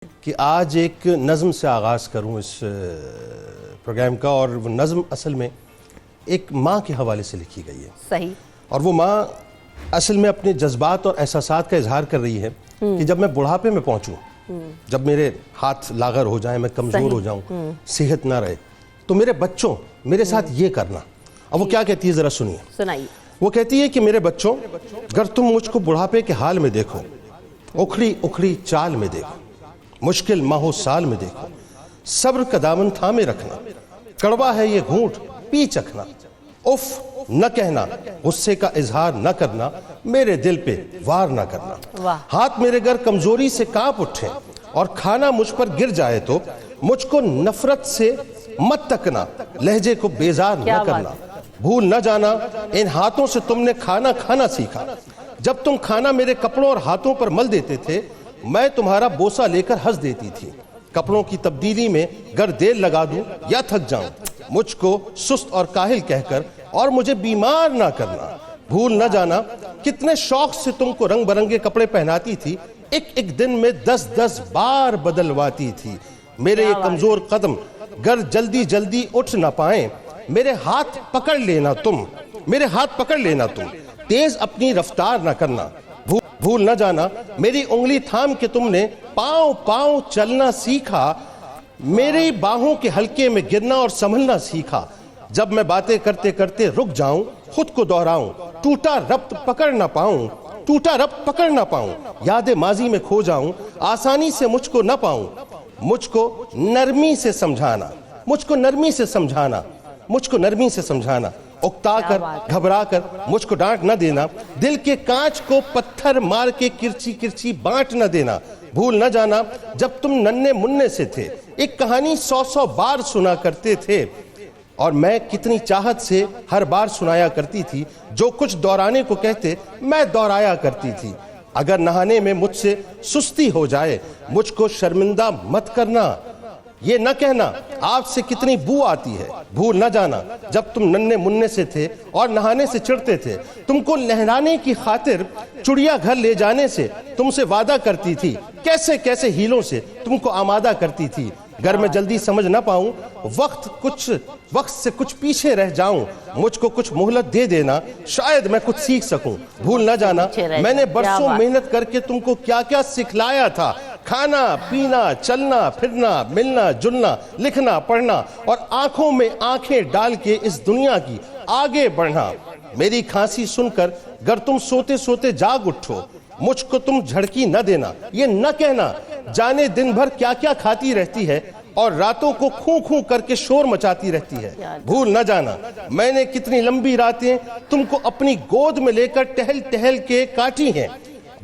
کہ آج ایک نظم سے آغاز کروں اس پروگرام کا، اور وہ نظم اصل میں ایک ماں کے حوالے سے لکھی گئی ہے. صحیح. اور وہ ماں اصل میں اپنے جذبات اور احساسات کا اظہار کر رہی ہے کہ جب میں بڑھاپے میں پہنچوں، جب میرے ہاتھ لاغر ہو جائیں، میں کمزور ہو جاؤں، صحت نہ رہے، تو میرے بچوں میرے ساتھ یہ کرنا. اب وہ کیا کہتی ہے ذرا سنیے. سنائیے. وہ کہتی ہے کہ میرے بچوں، اگر تم مجھ کو بڑھاپے کے حال میں دیکھو، اکھڑی اکھڑی چال میں دیکھو، مشکل ماہو سال میں دیکھو، صبر کا دامن تھامے رکھنا، کڑوا ہے یہ گھونٹ پی چکھنا، اف نہ کہنا، غصے کا اظہار نہ کرنا، میرے دل پہ وار نہ کرنا. ہاتھ میرے گر کمزوری سے کانپ اٹھے اور کھانا مجھ پر گر جائے تو مجھ کو نفرت سے مت تکنا، لہجے کو بیزار نہ کرنا. بھول نہ جانا ان ہاتھوں سے تم نے کھانا کھانا سیکھا. جب تم کھانا میرے کپڑوں اور ہاتھوں پر مل دیتے تھے، میں تمہارا بوسہ لے کر ہنس دیتی تھی. کپڑوں کی تبدیلی میں گر دیر لگا دوں یا تھک جاؤں، مجھ کو سست اور کاہل کہہ کر اور مجھے بیمار نہ کرنا. بھول نہ جانا کتنے شوق سے تم کو رنگ برنگے کپڑے پہناتی تھی، ایک ایک دن میں 10 بار بدلواتی تھی. میرے یہ کمزور قدم گر جلدی جلدی اٹھ نہ پائیں، میرے ہاتھ پکڑ لینا تم، میرے ہاتھ پکڑ لینا تم، تیز اپنی رفتار نہ کرنا. بھول نہ جانا میری انگلی تھام کے تم نے پاؤں پاؤں چلنا سیکھا، میری باہوں کے حلقے میں گرنا اور سنبھلنا سیکھا. جب میں باتیں کرتے کرتے رک جاؤں، خود کو دہراؤں، ٹوٹا ربط پکڑ نہ پاؤں، ٹوٹا ربط پکڑ نہ پاؤں، یاد ماضی میں کھو جاؤں، آسانی سے مجھ کو نہ پاؤں. مجھ کو نرمی سے سمجھانا، مجھ کو نرمی سے سمجھانا، مجھ کو نرمی سے سمجھانا، اکتا کر گھبرا کر مجھ کو ڈانٹ نہ دینا، دل کے کانچ کو پتھر مار کے کرچی کرچی بانٹ نہ دینا. بھول نہ جانا جب تم ننھے مننے سے تھے، ایک کہانی 100 بار سنا کرتے تھے، اور میں کتنی چاہت سے ہر بار سنایا کرتی تھی. جو کچھ دہرانے کو کہتے میں دہرایا کرتی تھی. اگر نہانے میں مجھ سے سستی ہو جائے، مجھ کو شرمندہ مت کرنا، یہ نہ کہنا آپ سے کتنی بو آتی ہے. بھول نہ جانا جب تم ننھے مننے سے تھے اور نہانے سے چڑھتے تھے، تم کو نہلانے کی خاطر چڑیا گھر لے جانے سے تم سے وعدہ کرتی تھی، کیسے کیسے ہیلوں سے تم کو آمادہ کرتی تھی. گر میں جلدی سمجھ نہ پاؤں، وقت سے کچھ پیچھے رہ جاؤں، مجھ کو کچھ مہلت دے دینا، شاید میں کچھ سیکھ سکوں. بھول نہ جانا میں نے برسوں محنت کر کے تم کو کیا کیا سکھلایا تھا، کھانا پینا چلنا پھرنا ملنا جلنا لکھنا پڑھنا اور آنکھوں میں آنکھیں ڈال کے اس دنیا کی آگے بڑھنا. میری کھانسی سن کر گر تم سوتے سوتے جاگ اٹھو، مجھ کو تم جھڑکی نہ دینا، یہ نہ کہنا جانے دن بھر کیا کیا کھاتی رہتی ہے اور راتوں کو کھوں کھوں کر کے شور مچاتی رہتی ہے. بھول نہ جانا میں نے کتنی لمبی راتیں تم کو اپنی گود میں لے کر ٹہل ٹہل کے کاٹی ہیں.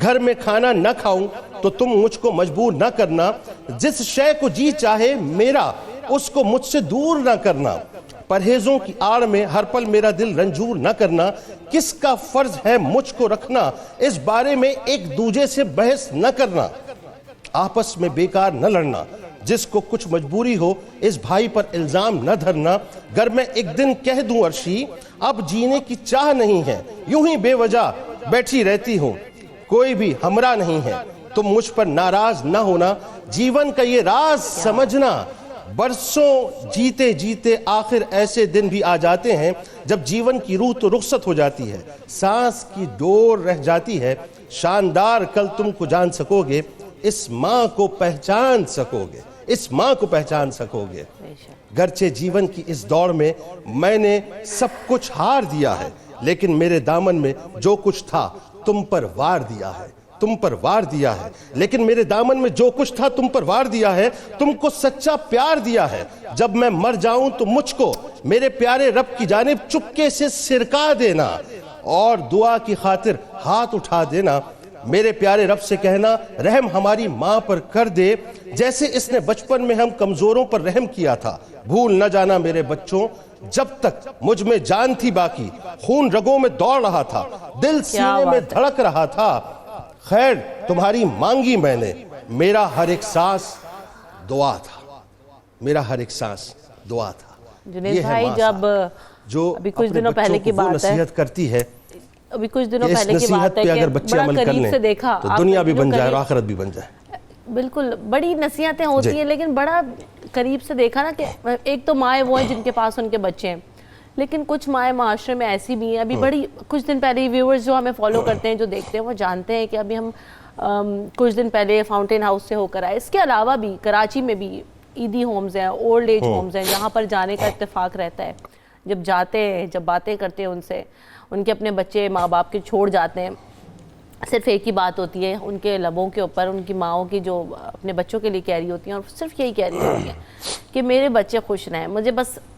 گھر میں کھانا نہ کھاؤں تو تم مجھ کو مجبور نہ کرنا، جس شے کو جی چاہے میرا اس کو مجھ سے دور نہ کرنا. پرہیزوں کی آڑ میں ہر پل میرا دل رنجور نہ کرنا. کس کا فرض ہے مجھ کو رکھنا، اس بارے میں ایک دوجے سے بحث نہ کرنا. آپس میں بیکار نہ لڑنا، جس کو کچھ مجبوری ہو اس بھائی پر الزام نہ دھرنا. گر میں ایک دن کہہ دوں عرشی اب جینے کی چاہ نہیں ہے، یوں ہی بے وجہ بیٹھی رہتی ہوں، کوئی بھی ہمراہ نہیں ہے، تم مجھ پر ناراض نہ ہونا. جیون کا یہ راز سمجھنا، برسوں جیتے جیتے آخر ایسے دن بھی آ جاتے ہیں جب جیون کی روح تو رخصت ہو جاتی ہے، سانس کی ڈور رہ جاتی ہے. شاندار کل تم کو جان سکو گے، اس ماں کو پہچان سکو گے، اس ماں کو پہچان سکو گے. گرچہ جیون کی اس دوڑ میں میں نے سب کچھ ہار دیا ہے، لیکن میرے دامن میں جو کچھ تھا تم پر وار دیا ہے، تم پر وار دیا ہے. لیکن میرے دامن میں جو کچھ تھا تم پر وار دیا ہے، تم کو سچا پیار دیا ہے. جب میں مر جاؤں تو مجھ کو میرے پیارے رب کی جانب چپکے سے سرکا دینا اور دعا کی خاطر ہاتھ اٹھا دینا. میرے پیارے رب سے کہنا رحم ہماری ماں پر کر دے، جیسے اس نے بچپن میں ہم کمزوروں پر رحم کیا تھا. بھول نہ جانا میرے بچوں جب تک مجھ میں جان تھی باقی، خون رگوں میں دوڑ رہا تھا، دل سینے میں دھڑک رہا تھا، خیر تمہاری مانگی میں نے، میرا ہر ایک سانس دعا تھا، میرا ہر ایک سانس دعا تھا. جنید بھائی جب جو اپنے بچوں کو وہ نصیحت کرتی ہے، ابھی کچھ دنوں پہلے کی بات ہے کہ اگر بچے عمل کر لیں تو دنیا بھی بن جائے اور آخرت بھی بن جائے. بالکل بڑی نصیحتیں ہوتی ہیں، لیکن بڑا قریب سے دیکھا نا کہ ایک تو مائیں وہ ہیں جن کے پاس ان کے بچے ہیں، لیکن کچھ مائیں معاشرے میں ایسی بھی ہیں. ابھی بڑی کچھ دن پہلے ویورز جو ہمیں فالو کرتے ہیں، جو دیکھتے ہیں، وہ جانتے ہیں کہ ابھی ہم کچھ دن پہلے فاؤنٹین ہاؤس سے ہو کر آئے. اس کے علاوہ بھی کراچی میں بھی عیدی ہومز ہیں، اولڈ ایج ہومز ہیں، جہاں پر جانے کا اتفاق رہتا ہے. جب جاتے ہیں، جب باتیں کرتے ہیں ان سے، ان کے اپنے بچے ماں باپ کے چھوڑ جاتے ہیں، صرف ایک ہی بات ہوتی ہے ان کے لبوں کے اوپر، ان کی ماؤں کی جو اپنے بچوں کے لیے کہہ رہی ہوتی ہیں، اور صرف یہی کہہ رہی ہوتی ہیں کہ میرے بچے خوش رہیں،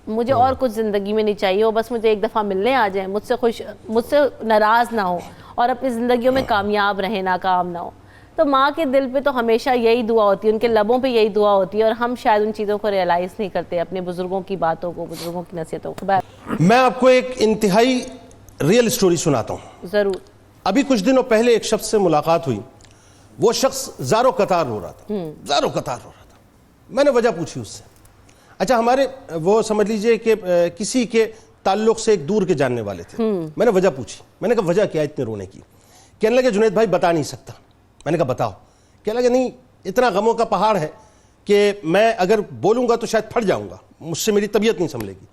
مجھے اور کچھ زندگی میں نہیں چاہیے، وہ بس مجھے ایک دفعہ ملنے آ جائیں، مجھ سے ناراض نہ ہو اور اپنی زندگیوں میں کامیاب رہیں، ناکام نہ ہو. تو ماں کے دل پہ تو ہمیشہ یہی دعا ہوتی ہے، ان کے لبوں پہ یہی دعا ہوتی ہے، اور ہم شاید ان چیزوں کو ریئلائز نہیں کرتے، اپنے بزرگوں کی باتوں کو، بزرگوں کی نصیحتوں کو. میں آپ کو ایک انتہائی ریئل سٹوری سناتا ہوں. ضرور. ابھی کچھ دنوں پہلے ایک شخص سے ملاقات ہوئی. وہ شخص زارو قطار رو رہا تھا، زارو قطار رو رہا تھا. میں نے وجہ پوچھی اس سے. اچھا، ہمارے وہ سمجھ لیجئے کہ کسی کے تعلق سے ایک دور کے جاننے والے تھے. میں نے وجہ پوچھی. میں نے کہا وجہ کیا اتنے رونے کی؟ کہنے لگے جنید بھائی بتا نہیں سکتا. میں نے کہا بتاؤ. کہنے لگے نہیں، اتنا غموں کا پہاڑ ہے کہ میں اگر بولوں گا تو شاید پھٹ جاؤں گا، مجھ سے میری طبیعت نہیں سنبھلے گی.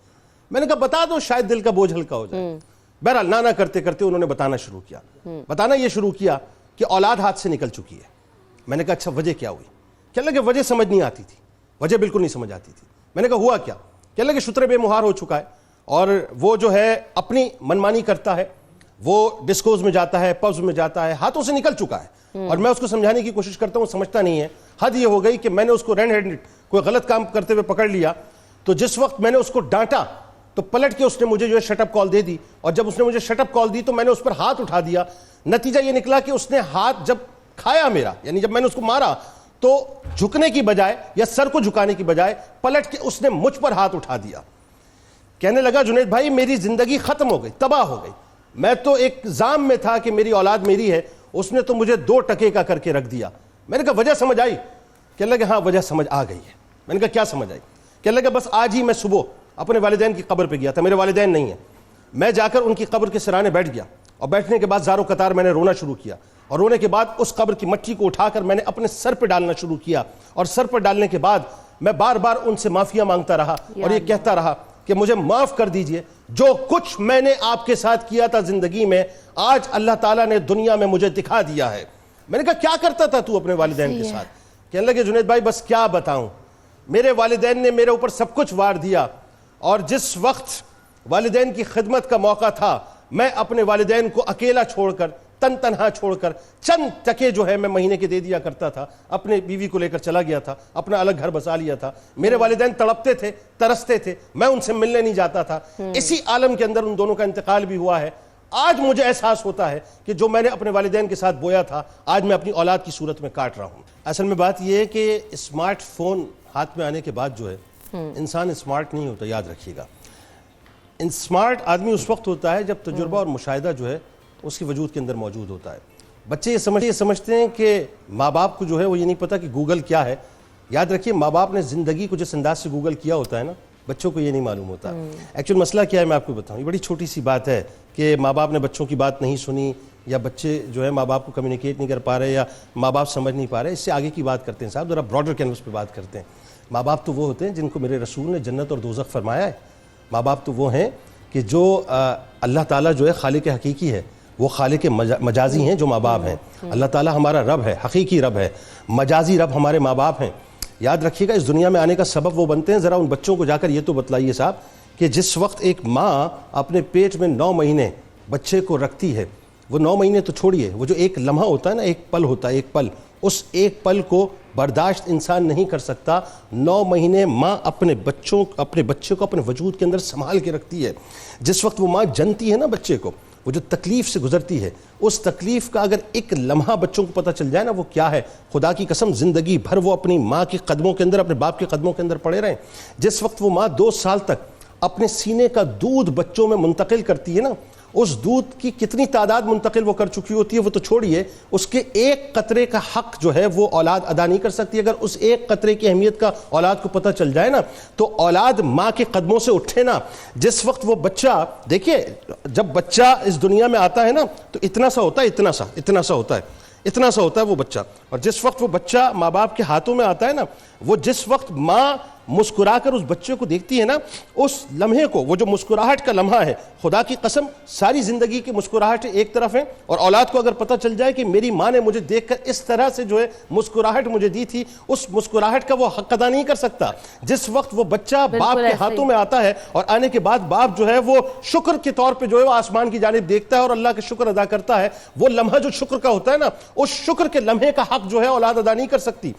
میں نے کہا بتا دو، شاید دل کا بوجھ ہلکا ہو جائے. بہرحال نانا کرتے کرتے انہوں نے بتانا شروع کیا. بتانا یہ شروع کیا کہ اولاد ہاتھ سے نکل چکی ہے. میں نے کہا اچھا وجہ کیا ہوئی؟ کہنے لگے وجہ سمجھ نہیں آتی تھی، وجہ بالکل نہیں سمجھ آتی تھی. میں نے کہا ہوا کیا؟ کہنے لگے شتر بے مہار ہو چکا ہے، اور وہ جو ہے اپنی منمانی کرتا ہے، وہ ڈسکوز میں جاتا ہے، پبز میں جاتا ہے، ہاتھوں سے نکل چکا ہے. اور میں اس کو سمجھانے کی کوشش کرتا ہوں، سمجھتا نہیں ہے. حد یہ ہو گئی کہ میں نے اس کو رینڈ ہینڈ کوئی غلط کام کرتے ہوئے پکڑ لیا. تو جس وقت میں نے اس کو ڈانٹا تو پلٹ کے اس نے مجھے جو ہے شٹ اپ کال دے دی. اور جب اس نے مجھے شٹ اپ کال دی تو میں نے اس پر ہاتھ اٹھا دیا. نتیجہ یہ نکلا کہ اس نے ہاتھ جب کھایا میرا، یعنی جب میں نے اس کو مارا تو جھکنے کی بجائے یا سر کو جھکانے کی بجائے پلٹ کے اس نے مجھ پر ہاتھ اٹھا دیا. کہنے لگا جنید بھائی میری زندگی ختم ہو گئی، تباہ ہو گئی. میں تو ایک ضام میں تھا کہ میری اولاد میری ہے، اس نے تو مجھے 2 ٹکے کا کر کے رکھ دیا. میں نے کہا وجہ سمجھ آئی؟ کہنے لگا ہاں وجہ سمجھ آ گئی ہے. میں نے کہا کیا سمجھ آئی؟ کہنے لگا بس آج ہی میں صبح اپنے والدین کی قبر پہ گیا تھا. میرے والدین نہیں ہیں. میں جا کر ان کی قبر کے سرانے بیٹھ گیا، اور بیٹھنے کے بعد زارو قطار میں نے رونا شروع کیا. اور رونے کے بعد اس قبر کی مٹی کو اٹھا کر میں نے اپنے سر پہ ڈالنا شروع کیا. اور سر پر ڈالنے کے بعد میں بار بار ان سے معافیاں مانگتا رہا اور یہ کہتا رہا کہ مجھے معاف کر دیجئے، جو کچھ میں نے آپ کے ساتھ کیا تھا زندگی میں آج اللہ تعالیٰ نے دنیا میں مجھے دکھا دیا ہے. میں نے کہا کیا کرتا تھا تو اپنے والدین کے ساتھ؟ کہنے لگے جنید بھائی بس کیا بتاؤں، میرے والدین نے میرے اوپر سب کچھ وار دیا، اور جس وقت والدین کی خدمت کا موقع تھا میں اپنے والدین کو اکیلا چھوڑ کر، تنہا چھوڑ کر، چند ٹکے جو ہے میں مہینے کے دے دیا کرتا تھا، اپنے بیوی کو لے کر چلا گیا تھا، اپنا الگ گھر بسا لیا تھا. میرے والدین تڑپتے تھے، ترستے تھے، میں ان سے ملنے نہیں جاتا تھا. اسی عالم کے اندر ان دونوں کا انتقال بھی ہوا ہے. آج مجھے احساس ہوتا ہے کہ جو میں نے اپنے والدین کے ساتھ بویا تھا آج میں اپنی اولاد کی صورت میں کاٹ رہا ہوں. اصل میں بات یہ ہے کہ اسمارٹ فون ہاتھ میں آنے کے بعد جو ہے انسان اسمارٹ نہیں ہوتا، یاد رکھیے گا. اسمارٹ آدمی اس وقت ہوتا ہے جب تجربہ اور مشاہدہ جو ہے اس کی وجود کے اندر موجود ہوتا ہے. بچے یہ سمجھتے ہیں کہ ماں باپ کو جو ہے وہ یہ نہیں پتا کہ گوگل کیا ہے. یاد رکھیے ماں باپ نے زندگی کو جس انداز سے گوگل کیا ہوتا ہے نا، بچوں کو یہ نہیں معلوم ہوتا. ایکچوئل مسئلہ کیا ہے میں آپ کو بتاؤں. یہ بڑی چھوٹی سی بات ہے کہ ماں باپ نے بچوں کی بات نہیں سنی، یا بچے جو ہے ماں باپ کو کمیونیکیٹ نہیں کر پا رہے، یا ماں باپ سمجھ نہیں پا رہے. اس سے آگے کی بات کرتے ہیں صاحب، ذرا براڈر کینوس پہ بات کرتے ہیں. ماں باپ تو وہ ہوتے ہیں جن کو میرے رسول نے جنت اور دوزخ فرمایا ہے. ماں باپ تو وہ ہیں کہ جو اللہ تعالیٰ جو ہے خالق حقیقی ہے، وہ خالق مجازی ہیں جو ماں باپ ہیں. اللہ تعالیٰ ہمارا رب ہے، حقیقی رب ہے، مجازی رب ہمارے ماں باپ ہیں. یاد رکھیے گا اس دنیا میں آنے کا سبب وہ بنتے ہیں. ذرا ان بچوں کو جا کر یہ تو بتلائیے صاحب کہ جس وقت ایک ماں اپنے پیٹ میں 9 مہینے بچے کو رکھتی ہے، وہ 9 مہینے تو چھوڑیے، وہ جو ایک لمحہ ہوتا ہے نا، ایک پل ہوتا ہے، ایک پل، اس ایک پل کو برداشت انسان نہیں کر سکتا. 9 مہینے ماں اپنے بچے کو اپنے وجود کے اندر سنبھال کے رکھتی ہے. جس وقت وہ ماں جنتی ہے نا بچے کو، وہ جو تکلیف سے گزرتی ہے، اس تکلیف کا اگر ایک لمحہ بچوں کو پتہ چل جائے نا وہ کیا ہے، خدا کی قسم زندگی بھر وہ اپنی ماں کے قدموں کے اندر، اپنے باپ کے قدموں کے اندر پڑے رہیں. جس وقت وہ ماں 2 سال تک اپنے سینے کا دودھ بچوں میں منتقل کرتی ہے نا، اس دودھ کی کتنی تعداد منتقل وہ کر چکی ہوتی ہے وہ تو چھوڑیے، اس کے ایک قطرے کا حق جو ہے وہ اولاد ادا نہیں کر سکتی. اگر اس ایک قطرے کی اہمیت کا اولاد کو پتہ چل جائے نا تو اولاد ماں کے قدموں سے اٹھے نا. جس وقت وہ بچہ، دیکھیے جب بچہ اس دنیا میں آتا ہے نا تو اتنا سا ہوتا ہے، اتنا سا ہوتا ہے. اتنا سا ہوتا ہے وہ بچہ. اور جس وقت وہ بچہ ماں باپ کے ہاتھوں میں آتا ہے نا, وہ جس وقت ماں مسکرا کر اس بچے کو دیکھتی ہے نا, اس لمحے کو, وہ جو مسکراہٹ کا لمحہ ہے, خدا کی قسم ساری زندگی کی مسکراہٹ ایک طرف ہے, اور اولاد کو اگر پتہ چل جائے کہ میری ماں نے مجھے دیکھ کر اس طرح سے جو ہے مسکراہٹ مجھے دی تھی, اس مسکراہٹ کا وہ حق ادا نہیں کر سکتا. جس وقت وہ بچہ باپ کے ہاتھوں میں آتا ہے اور آنے کے بعد باپ جو ہے وہ شکر کے طور پہ جو ہے وہ آسمان کی جانب دیکھتا ہے اور اللہ کے شکر ادا کرتا ہے, وہ لمحہ جو شکر کا ہوتا ہے نا, اس شکر کے لمحے کا حق جو ہے اولاد ادا نہیں کر سکتی.